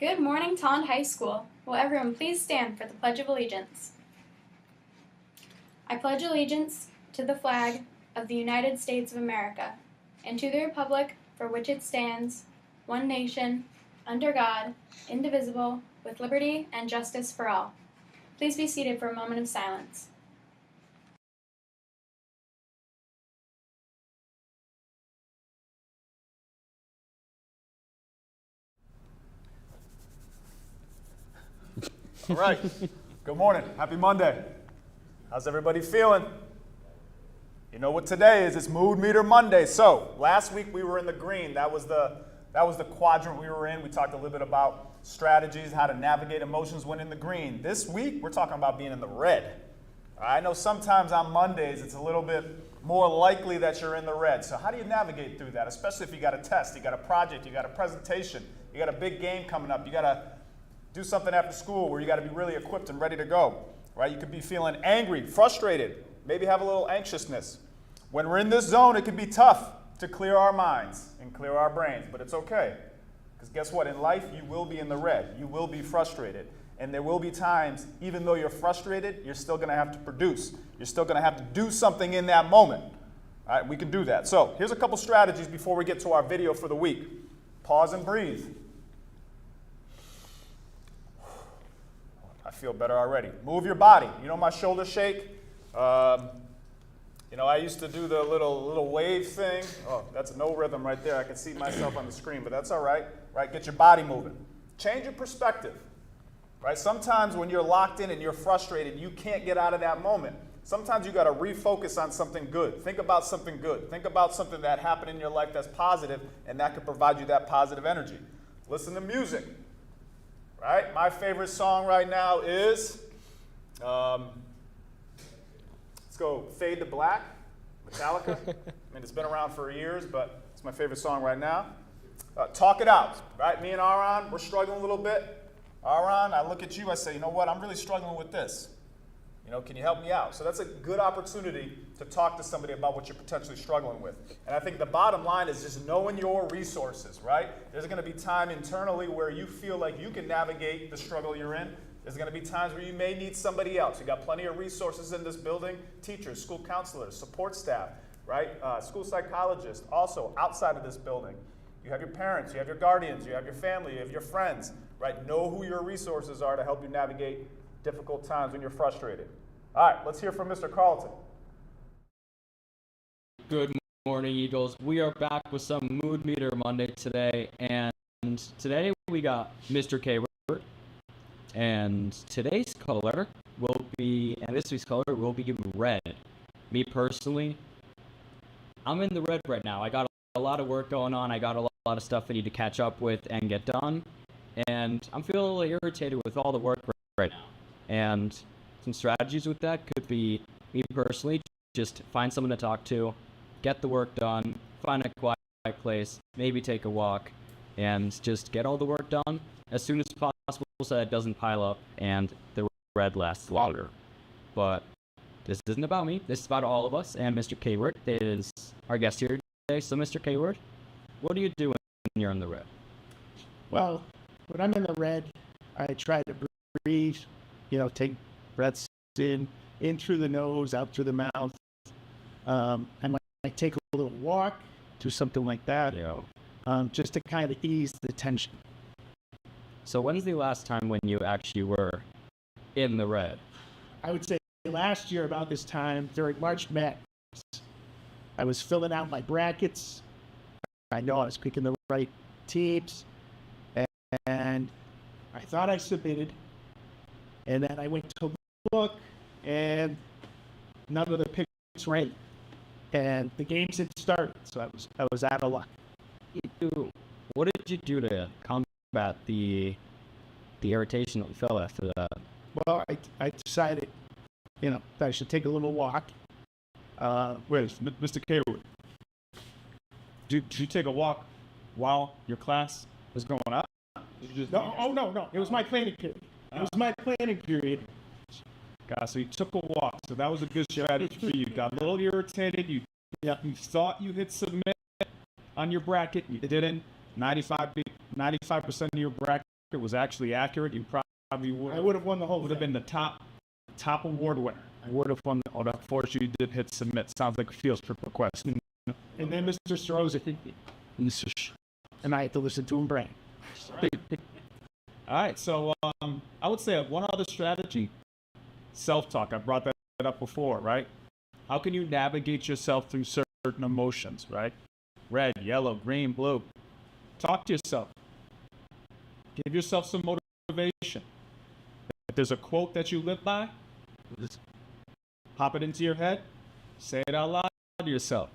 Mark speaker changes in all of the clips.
Speaker 1: Good morning, Tolland High School. Will everyone please stand for the Pledge of Allegiance? I pledge allegiance to the flag of the United States of America and to the republic for which it stands, one nation, under God, indivisible, with liberty and justice for all. Please be seated for a moment of silence.
Speaker 2: All right. Good morning. Happy Monday. How's everybody feeling? You know what today is? It's Mood Meter Monday. So last week we were in the green. That was the quadrant we were in. We talked a little bit about strategies, how to navigate emotions when in the green. This week we're talking about being in the red. I know sometimes on Mondays it's a little bit more likely that you're in the red. So how do you navigate through that? Especially if you got a test, you got a project, you got a presentation, you got a big game coming up, you got to do something after school where you got to be really equipped and ready to go, right? You could be feeling angry, frustrated, maybe have a little anxiousness. When we're in this zone, it can be tough to clear our minds and clear our brains, but it's okay. Because guess what? In life, you will be in the red. You will be frustrated. And there will be times, even though you're frustrated, you're still going to have to produce. You're still going to have to do something in that moment. All right, we can do that. So here's a couple strategies before we get to our video for the week. Pause and breathe. I feel better already. Move your body. You know my shoulders shake? I used to do the little wave thing. Oh, that's no rhythm right there. I can see myself on the screen, but that's all right. Right? Get your body moving. Change your perspective. Right? Sometimes when you're locked in and you're frustrated, you can't get out of that moment. Sometimes you got to refocus on something good. Think about something good. Think about something that happened in your life that's positive, and that could provide you that positive energy. Listen to music. Right? My favorite song right now is, let's go Fade to Black, Metallica. I mean, it's been around for years, but it's my favorite song right now. Talk it out, right? Me and Aaron, we're struggling a little bit. Aaron, I look at you, I say, you know what, I'm really struggling with this. Can you help me out? So that's a good opportunity to talk to somebody about what you're potentially struggling with. And I think the bottom line is just knowing your resources, right? There's going to be time internally where you feel like you can navigate the struggle you're in. There's going to be times where you may need somebody else. You got plenty of resources in this building, teachers, school counselors, support staff, right? School psychologists, also outside of this building. You have your parents, you have your guardians, you have your family, you have your friends, right? Know who your resources are to help you navigate difficult times when you're frustrated. All right, let's hear from Mr. Carlton.
Speaker 3: Good morning, Eagles. We are back with some Mood Meter Monday today, and today we got Mr. K. And today's color will be, and this week's color will be red. Me personally, I'm in the red right now. I got a lot of work going on. I got a lot of stuff I need to catch up with and get done. And I'm feeling a little irritated with all the work right now. And some strategies with that could be, me personally, just find someone to talk to, get the work done, find a quiet place, maybe take a walk, and just get all the work done as soon as possible so that it doesn't pile up and the red lasts longer. But this isn't about me. This is about all of us, and Mr. K-Word is our guest here today. So, Mr. K-Word, what do you do when you're in the red?
Speaker 4: Well, when I'm in the red, I try to breathe, take breaths in through the nose, out through the mouth. I might take a little walk, do something like that, just to kind of ease the tension.
Speaker 3: So when's the last time when you actually were in the red?
Speaker 4: I would say last year about this time during March Madness, I was filling out my brackets. I know I was picking the right teams, and I thought I submitted, and then I went to look, and none of the picks were in, and the games had started, so I was out of luck.
Speaker 3: What did you do to combat the irritation that you felt after that?
Speaker 4: Well, I decided, that I should take a little walk.
Speaker 5: Wait, Mr. K, did you take a walk while your class was going up?
Speaker 4: No. It was my planning period.
Speaker 5: God, so you took a walk. So that was a good strategy for you. Got a little irritated. You thought you hit submit on your bracket. You didn't. 95% of your bracket was actually accurate, you probably
Speaker 4: I would have won the whole
Speaker 5: would have
Speaker 4: thing.
Speaker 5: been the top award winner. I would have won. Oh, unfortunately, you did hit submit. Sounds like a field trip request.
Speaker 4: And then Mr. Stroza, and I had to listen to him brag.
Speaker 5: All right, so I would say one other strategy, self-talk. I brought that up before, right? How can you navigate yourself through certain emotions, right? Red, yellow, green, blue. Talk to yourself. Give yourself some motivation. If there's a quote that you live by, just pop it into your head, say it out loud to yourself.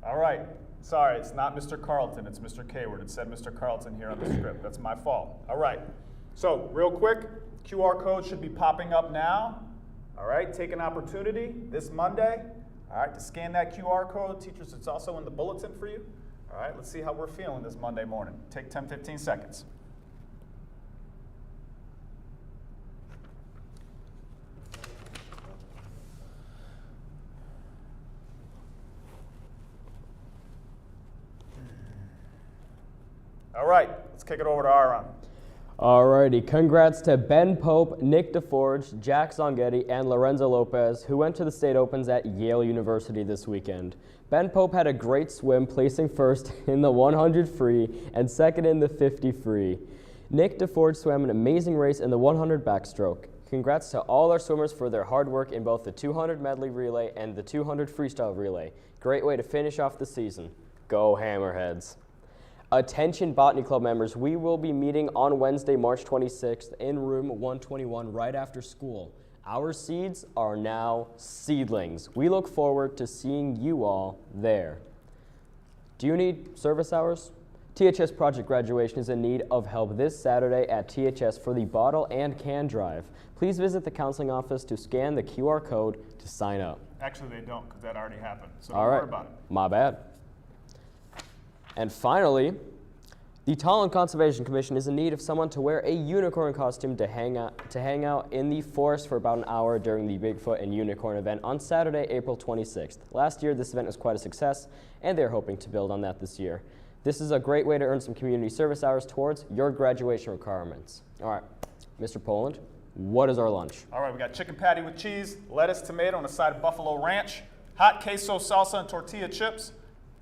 Speaker 2: All right. Sorry, it's not Mr. Carlton, it's Mr. Kayward. It said Mr. Carlton here on the script. That's my fault. All right. So, real quick, QR code should be popping up now. All right, take an opportunity this Monday, all right, to scan that QR code. Teachers, it's also in the bulletin for you. All right, let's see how we're feeling this Monday morning. Take 10, 15 seconds. All right, let's kick it over to Aaron.
Speaker 6: Alrighty, congrats to Ben Pope, Nick DeForge, Jack Zonghetti, and Lorenzo Lopez, who went to the state opens at Yale University this weekend. Ben Pope had a great swim, placing first in the 100 free and second in the 50 free. Nick DeForge swam an amazing race in the 100 backstroke. Congrats to all our swimmers for their hard work in both the 200 medley relay and the 200 freestyle relay. Great way to finish off the season. Go Hammerheads. Attention Botany Club members, we will be meeting on Wednesday, March 26th in room 121 right after school. Our seeds are now seedlings. We look forward to seeing you all there. Do you need service hours? THS Project Graduation is in need of help this Saturday at THS for the bottle and can drive. Please visit the counseling office to scan the QR code to sign up.
Speaker 2: Actually, they don't, because that already happened. So don't
Speaker 6: All right,
Speaker 2: worry about it.
Speaker 6: my bad. And finally, the Tolland Conservation Commission is in need of someone to wear a unicorn costume to hang out in the forest for about an hour during the Bigfoot and Unicorn event on Saturday, April 26th. Last year, this event was quite a success, and they're hoping to build on that this year. This is a great way to earn some community service hours towards your graduation requirements. All right, Mr. Poland, what is our lunch?
Speaker 2: All right, we got chicken patty with cheese, lettuce, tomato, and a side of buffalo ranch, hot queso salsa and tortilla chips,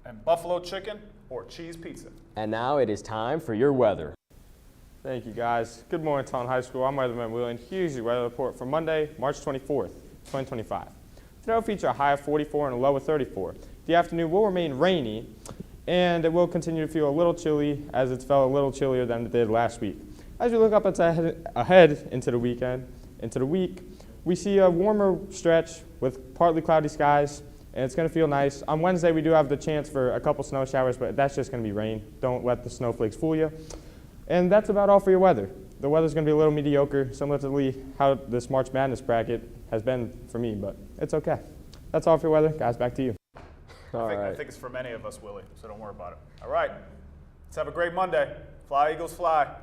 Speaker 2: and buffalo chicken or cheese pizza.
Speaker 6: And now it is time for your weather.
Speaker 7: Thank you, guys. Good morning, Tolland High School. I'm Weatherman William. Here's your weather report for Monday, March 24th, 2025. Today will feature a high of 44 and a low of 34. The afternoon will remain rainy, and it will continue to feel a little chilly as it's felt a little chillier than it did last week. As we look up ahead into the week, we see a warmer stretch with partly cloudy skies, and it's going to feel nice. On Wednesday, we do have the chance for a couple snow showers, but that's just going to be rain. Don't let the snowflakes fool you. And that's about all for your weather. The weather's going to be a little mediocre, similar to how this March Madness bracket has been for me, but it's okay. That's all for your weather. Guys, back to you.
Speaker 2: I think it's for many of us, Willie, so don't worry about it. All right, let's have a great Monday. Fly, Eagles, fly.